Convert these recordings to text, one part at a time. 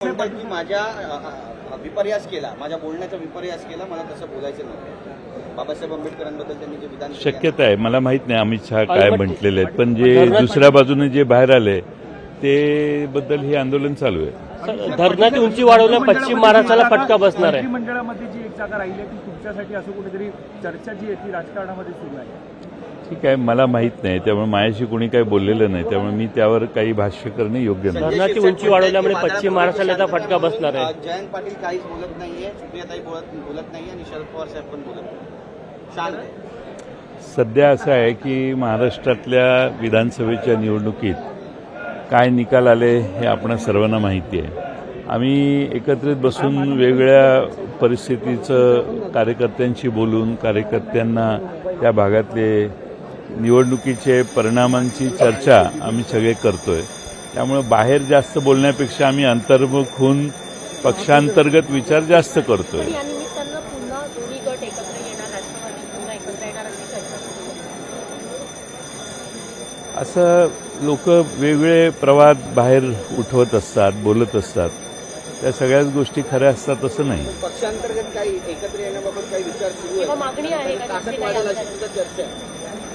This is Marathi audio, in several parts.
म्हणतात की माझ्या विपर्यास केला, माझ्या बोलण्याचा विपर्यास केला, मला तसं बोलायचं नव्हतं. बाबासाहेब आंबेडकरांबद्दल त्यांनी जे विधान शक्यता आहे, मला माहित नाही अमित शहा काय म्हटलेले आहेत, पण जे दुसऱ्या बाजूने जे बाहेर आले ते बद्दल हे आंदोलन चालू आहे. धरणाची उंची वाढवल्या पश्चिम महाराष्ट्राला फटका बसणार आहे. मंडळामध्ये जी एक जागा राहिली आहे ती तुमच्यासाठी असं कुठेतरी चर्चा जी आहे ती राजकारणामध्ये सुरू आहे. ठीक आहे, मला माहित नाही, त्यामुळे माझ्याशी कोणी काही बोललेलं नाही, त्यामुळे मी त्यावर काही भाष्य करणे योग्य नाही. धरणाची उंची वाढवल्यामुळे पश्चिम महाराष्ट्राला याचा फटका बसणार आहे. जयंत पाटील काहीच बोलत नाहीये, सुप्रियाताई बोलत नाहीये आणि शरद पवार साहेब पण बोलत नाही, शांत आहे. सध्या असं आहे की महाराष्ट्रातल्या विधानसभेच्या निवडणुकीत काय निकाल आले हे आपणा सर्वांना माहिती आहे. आम्ही एकत्रित बसून वेगवेगळ्या परिस्थितीचं कार्यकर्त्यांशी बोलून कार्यकर्त्यांना त्या भागातले निवडणुकीचे परिणामांची चर्चा आम्ही सगळे करतोय. त्यामुळे बाहेर जास्त बोलण्यापेक्षा आम्ही अंतर्मुख होऊन पक्षांतर्गत विचार जास्त करतोय. असं लोक वेगवेगळे प्रवाद बाहेर उठवत असतात, बोलत असतात, त्या सगळ्याच गोष्टी खऱ्या असतात असं नाही. पक्षांतर्गत काही एकत्र येण्याबाबत काही विचार सुरू आहे, मागणी आहे का? ताकद वाढेल अशी सुद्धा चर्चा आहे.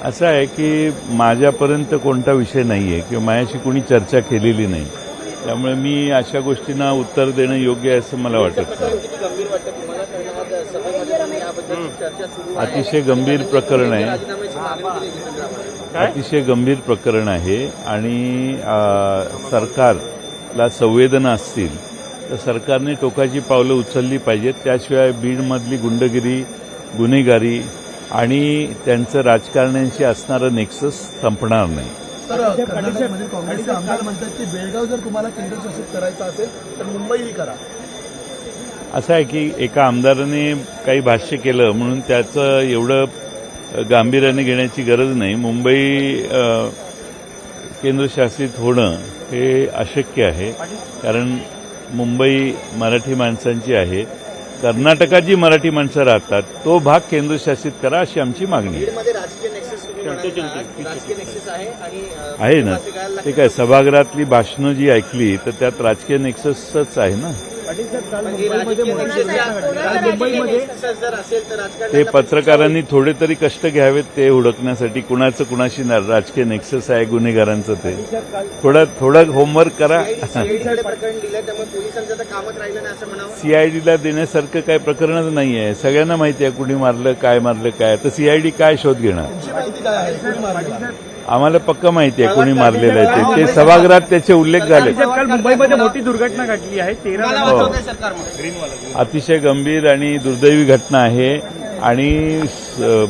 असं आहे की माझ्यापर्यंत कोणता विषय नाही आहे किंवा माझ्याशी कोणी चर्चा केलेली नाही, त्यामुळे मी अशा गोष्टींना उत्तर देणं योग्य आहे असं मला वाटत नाही. किती गंभीर वाटतं तुम्हाला? कारण सभेमध्ये याबद्दल चर्चा सुरू आहे. अतिशय गंभीर प्रकरण आहे, राजीनाम्याची मागणी केली जितेंद्र. अतिशय गंभीर प्रकरण आहे आणि सरकारला संवेदना असतील तर सरकारने टोकाची पावलं उचलली पाहिजेत. त्याशिवाय बीडमधली गुंडगिरी, गुन्हेगारी आणि त्यांचं राजकारण्यांशी असणारं नेक्सस संपणार नाही. सर, कर्नाटकमध्ये काँग्रेसचे आमदार म्हणतात की बेळगाव जर तुम्हाला केंद्रशासित करायचं असेल तर मुंबईही करा. असं आहे की एका आमदाराने काही भाष्य केलं म्हणून त्याचं एवढं गांभीर्याने घेण्याची गरज नाही. मुंबई केंद्रशासित होणं हे अशक्य आहे, कारण मुंबई मराठी माणसांची आहे. कर्नाटकात जी मराठी माणसं राहतात तो भाग केंद्रशासित करा अशी आमची मागणी आहे. बीडमध्ये राजकीय नेक्सस तुम्ही म्हणालात, राजकीय नेक्सस आहे ना. ते काय सभागृहातली भाषणं जी ऐकली तर त्यात राजकीय नेक्ससच आहे ना. ते पत्रकारांनी थोडे तरी कष्ट घ्यावेत ते हुडकण्यासाठी, कुणाचं कुणाशी राजकीय नेक्सस आहे गुन्हेगारांचं, ते थोडं होमवर्क करा. सीआयडीला देण्यासारखं काही प्रकरणच नाही आहे. सगळ्यांना माहिती आहे कुणी मारलं काय, तर सीआयडी काय शोध घेणार. आम्हाला पक्का माहिती आहे कोणी मारलेलं आहे ते सभागृहात त्याचे उल्लेख झाले. काल मुंबईमध्ये मोठी दुर्घटना घडली आहे. 13 अतिशय गंभीर आणि दुर्दैवी घटना आहे आणि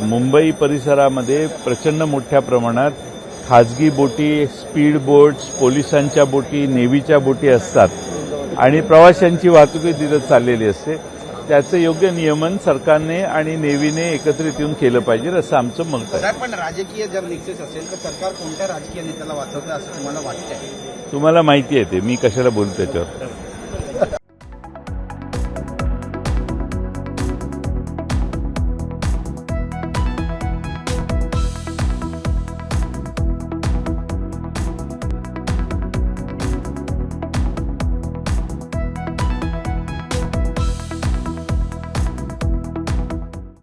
मुंबई परिसरामध्ये प्रचंड मोठ्या प्रमाणात खाजगी बोटी, स्पीड बोट्स, पोलिसांच्या बोटी, नेव्हीच्या बोटी असतात आणि प्रवाशांची वाहतूकही तिथं चाललेली असते. त्याचं योग्य नियमन सरकारने आणि नेव्हीने एकत्रित येऊन केलं पाहिजे असं आमचं मत आहे. पण राजकीय जर निकसेस असेल तर सरकार कोणत्या राजकीय नेत्याला वाचवतं असं तुम्हाला वाटतंय? तुम्हाला माहिती आहे ते, मी कशाला बोलतो त्याच्यावर.